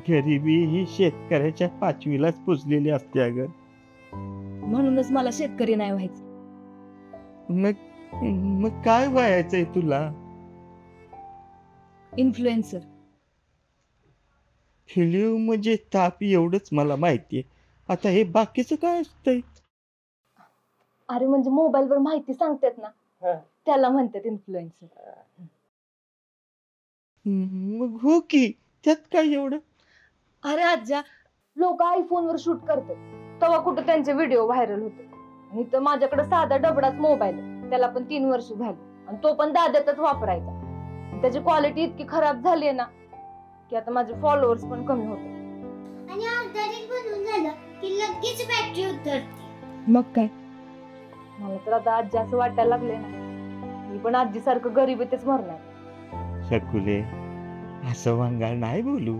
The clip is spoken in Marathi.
गरिबी ही शेतकऱ्याच्या पाचवीलाच पुजलेली असते अगं. म्हणूनच मला शेतकरी नाही व्हायचं. मग मग काय व्हायचंय तुला? इन्फ्लुएन्सर. फिल्म म्हणजे ताप एवढंच मला माहितीये. आता हे बाकीचं काय असतंय? अरे म्हणजे मोबाईलवर माहिती सांगतात ना, त्याला म्हणतात इन्फ्लुएन्सर. मग हो की, त्यात काय एवढं? अरे आज्जा, लोक आयफोनवर शूट करतात, तेव्हा कुठं त्यांचे व्हिडिओ व्हायरल होते. आणि तर माझ्याकडे साधा डबडाच मोबाईल आहे, त्याला पण 3 वर्ष झाली, आणि तो पण दाद्यातच वापरायचा. आणि त्याची क्वालिटी इतकी खराब झाली आहे ना की आता माझे फॉलोअर्स पण कमी होते. आणि अर्धा रील बनवून झालं की लगेच बॅटरी उतरते. मग काय, मला तर आता आजी असं वाटायला लागले ना, मी पण आजीसारखं गरिबीतच मरणार. शकुले, असं वंगाळ नाही बोलू.